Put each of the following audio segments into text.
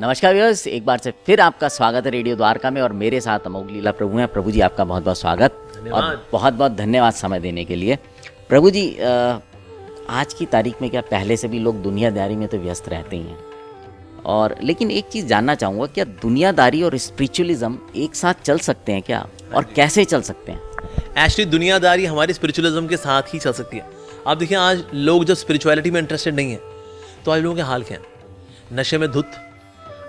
नमस्कार व्यूअर्स, एक बार से फिर आपका स्वागत है रेडियो द्वारका में और मेरे साथ अमोघ लीला प्रभु हैं। प्रभु जी, आपका बहुत बहुत स्वागत और बहुत बहुत धन्यवाद समय देने के लिए। प्रभु जी, आज की तारीख में क्या पहले से भी लोग दुनियादारी में तो व्यस्त रहते ही हैं, और लेकिन एक चीज़ जानना चाहूँगा, क्या दुनियादारी और स्पिरिचुअलिज्म एक साथ चल सकते हैं क्या, और कैसे चल सकते हैं? एक्चुअली दुनियादारी हमारी स्पिरिचुअलिज्म के साथ ही चल सकती है। आप देखिए, आज लोग जब स्पिरिचुअलिटी में इंटरेस्टेड नहीं है तो आज लोगों के हाल क्या हैं? नशे में धुत।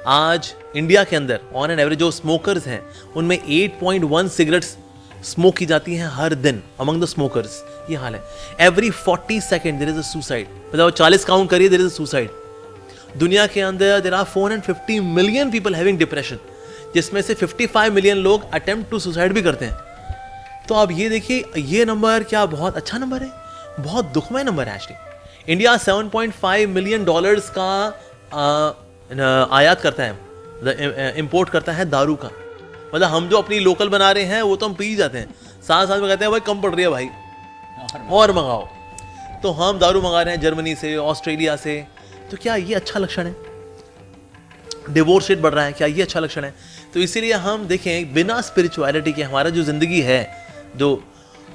आज इंडिया के अंदर ऑन एन एवरेज जो स्मोकर्स हैं उनमें 8.1 सिगरेट्स स्मोक की जाती हैं हर दिन अमंग द स्मोकर्स। ये हाल है। Every 40 second there is a suicide, मतलब 40 काउंट करिए, देयर इज अ सुसाइड। दुनिया के अंदर there are 450 million people having depression, जिसमें से 55 मिलियन लोग अटेम्प्ट टू सुसाइड भी करते हैं। तो आप ये देखिए, ये नंबर क्या बहुत अच्छा नंबर है? बहुत दुखमय नंबर है एक्चुअली। इंडिया $7.5 मिलियन का आयात करता है, इंपोर्ट करता है दारू का। मतलब हम जो अपनी लोकल बना रहे हैं वो तो हम पी जाते हैं, साथ साथ में कहते हैं भाई कम पड़ रही है भाई और मंगाओ। तो हम दारू मंगा रहे हैं जर्मनी से, ऑस्ट्रेलिया से। तो क्या ये अच्छा लक्षण है? डिवोर्स रेट बढ़ रहा है, क्या ये अच्छा लक्षण है? तो इसीलिए हम देखें, बिना स्पिरिचुअलिटी के हमारा जो जिंदगी है जो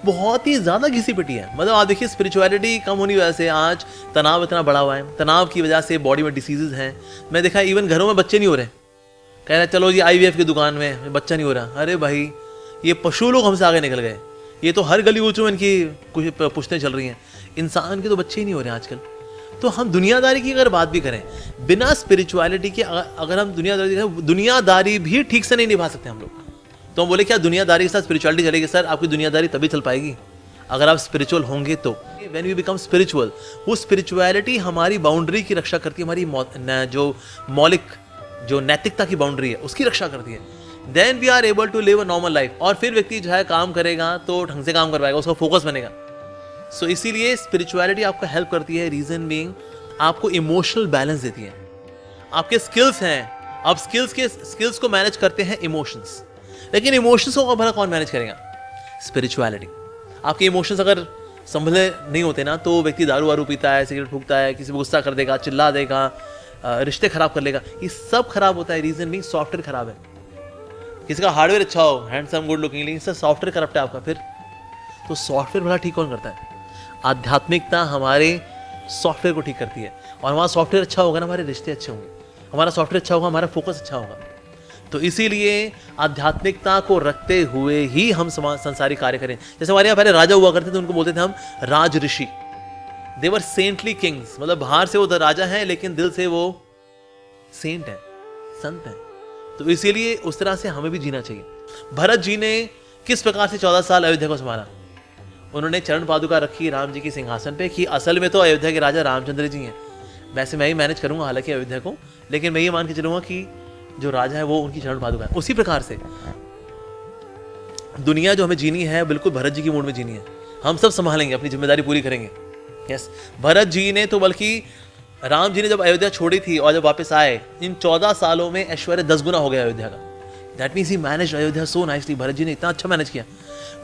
बहुत ही ज़्यादा घिसी पिटी है। मतलब आप देखिए, स्पिरिचुअलिटी कम होने की वजह से आज तनाव इतना बढ़ा हुआ है। तनाव की वजह से बॉडी में डिसीजेज हैं। मैं देखा इवन घरों में बच्चे नहीं हो रहे, कह रहे चलो जी IVF की दुकान में बच्चा नहीं हो रहा। अरे भाई, ये पशु लोग हमसे आगे निकल गए। ये तो हर गली ऊँचों में इनकी कुछ पुश्तें चल रही हैं, इंसान के तो बच्चे ही नहीं हो रहे आजकल। तो हम दुनियादारी की अगर बात भी करें, बिना स्पिरिचुअलिटी के अगर हम दुनियादारी भी ठीक से नहीं निभा सकते हम लोग। तो हम बोले क्या दुनियादारी के साथ स्पिरिचुअलिटी चलेगी? सर, आपकी दुनियादारी तभी चल पाएगी अगर आप स्पिरिचुअल होंगे तो। व्हेन वी बिकम स्पिरिचुअल, वो स्पिरिचुअलिटी हमारी बाउंड्री की रक्षा करती है, हमारी जो मौलिक जो नैतिकता की बाउंड्री है उसकी रक्षा करती है। Then we are able to live a normal life. और फिर व्यक्ति जो है काम करेगा तो ढंग से काम कर पाएगा, उसका फोकस बनेगा। सो इसीलिए स्पिरिचुअलिटी आपको हेल्प करती है। रीजन बीइंग, आपको इमोशनल बैलेंस देती है। आपके स्किल्स हैं, आप स्किल्स को मैनेज करते हैं इमोशंस, लेकिन इमोशंस को भला कौन मैनेज करेगा? स्पिरिचुअलिटी। आपके इमोशंस अगर संभले नहीं होते ना, तो व्यक्ति दारू वारू पीता है, सिगरेट फूकता है, किसी को गुस्सा कर देगा, चिल्ला देगा, रिश्ते खराब कर लेगा। ये सब खराब होता है। रीजन भी सॉफ्टवेयर खराब है। किसी का हार्डवेयर अच्छा हो, हैंडसम गुड लुकिंग, लेकिन सर सॉफ्टवेयर करप्ट है आपका, फिर तो सॉफ्टवेयर भला ठीक कौन करता है? आध्यात्मिकता हमारे सॉफ्टवेयर को ठीक करती है। और हमारा सॉफ्टवेयर अच्छा होगा ना, हमारे रिश्ते अच्छे होंगे, हमारा सॉफ्टवेयर अच्छा होगा, हमारा फोकस अच्छा होगा। तो इसीलिए आध्यात्मिकता को रखते हुए ही हम संसारी कार्य करें। जैसे हमारे यहाँ पहले राजा हुआ करते थे, उनको बोलते थे हम राज ऋषि। दे वर सेंटली किंग्स, मतलब बाहर से वो राजा है लेकिन दिल से वो सेंट है, संत है। तो इसीलिए उस तरह से हमें भी जीना चाहिए। भरत जी ने किस प्रकार से 14 साल अयोध्या को संभाला? उन्होंने चरण पादुका रखी राम जी की सिंहासन पे कि असल में तो अयोध्या के राजा रामचंद्र जी हैं। वैसे मैं ही मैनेज करूंगा हालांकि अयोध्या को, लेकिन मैं ये मान के चलूंगा कि जो राजा है वो उनकी चरण पादुका है। उसी प्रकार से दुनिया जो हमें जीनी है, बिल्कुल भरत जी की मूड में जीनी है। हम सब संभालेंगे, अपनी जिम्मेदारी पूरी करेंगे। यस, भरत जी ने तो, बल्कि राम जी ने जब अयोध्या छोड़ी थी और जब वापस आए, इन 14 सालों में ऐश्वर्य 10 गुना हो गया अयोध्या का। That means he manage Ayodhya so nicely. Bharat ji ने इतना अच्छा मैनेज किया।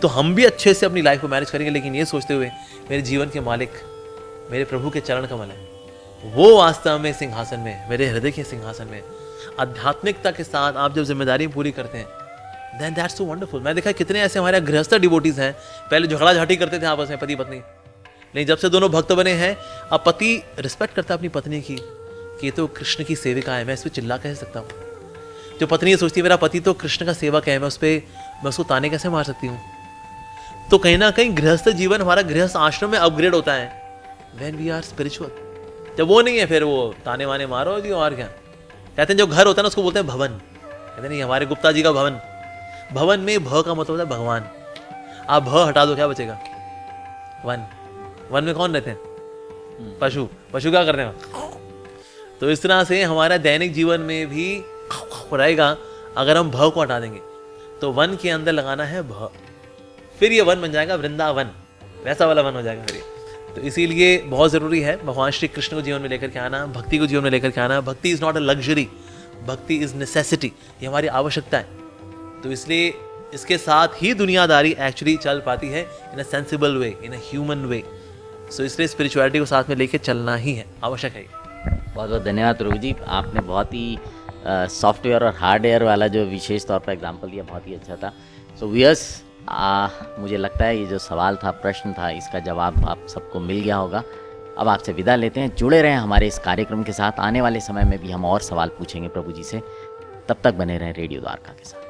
तो हम भी अच्छे से अपनी लाइफ को मैनेज करेंगे, लेकिन ये सोचते हुए मेरे जीवन के मालिक मेरे प्रभु के चरण कमल है, वो वास्तव में सिंहासन में, मेरे हृदय के सिंहासन में। आध्यात्मिकता के साथ आप जब जिम्मेदारी पूरी करते हैं, देन दैट्स सो वंडरफुल। मैं देखा कितने ऐसे हमारे गृहस्थ डिवोटीज हैं, पहले झगड़ा झाटी करते थे आपस में पति पत्नी, लेकिन जब से दोनों भक्त बने हैं, अब पति रिस्पेक्ट करता है अपनी पत्नी की कि ये तो कृष्ण की सेविका है, मैं इस पर चिल्ला कैसे सकता हूँ। जो पत्नी ये सोचती है मेरा पति तो कृष्ण का सेवक है, मैं उसको ताने कैसे मार सकती हूँ। तो कहीं ना कहीं गृहस्थ जीवन, हमारा गृहस्थ आश्रम में अपग्रेड होता है व्हेन वी आर स्पिरिचुअल। जब वो नहीं है फिर वो ताने वाने मारो जी, और क्या कहते हैं, जो घर होता है ना उसको बोलते हैं भवन। कहते नहीं, हमारे गुप्ता जी का भवन। भवन में भ का मतलब है भगवान। आप भ हटा दो, क्या बचेगा? वन। वन में कौन रहते हैं? पशु। पशु क्या करते हैं? तो इस तरह से हमारा दैनिक जीवन में भी रहेगा। अगर हम भ को हटा देंगे तो वन के अंदर लगाना है भ, फिर ये वन बन जाएगा वृंदावन, वैसा वाला वन हो जाएगा फिर। तो इसीलिए बहुत ज़रूरी है भगवान श्री कृष्ण को जीवन में लेकर के आना, भक्ति को जीवन में लेकर के आना। भक्ति इज़ नॉट अ लग्जरी, भक्ति इज़ नेसेसिटी, ये हमारी आवश्यकता है। तो इसलिए इसके साथ ही दुनियादारी एक्चुअली चल पाती है इन a sensible way, in a human way. सो इसलिए स्पिरिचुअलिटी को साथ में लेके चलना ही है, आवश्यक है। बहुत बहुत धन्यवाद प्रभु जी, आपने बहुत ही सॉफ्टवेयर और हार्डवेयर वाला जो विशेष तौर पर एग्जांपल दिया बहुत ही अच्छा था। सो व्यूअर्स, मुझे लगता है ये जो सवाल था, प्रश्न था, इसका जवाब आप सबको मिल गया होगा। अब आपसे विदा लेते हैं। जुड़े रहें हमारे इस कार्यक्रम के साथ। आने वाले समय में भी हम और सवाल पूछेंगे प्रभु जी से। तब तक बने रहें रेडियो द्वारका के साथ।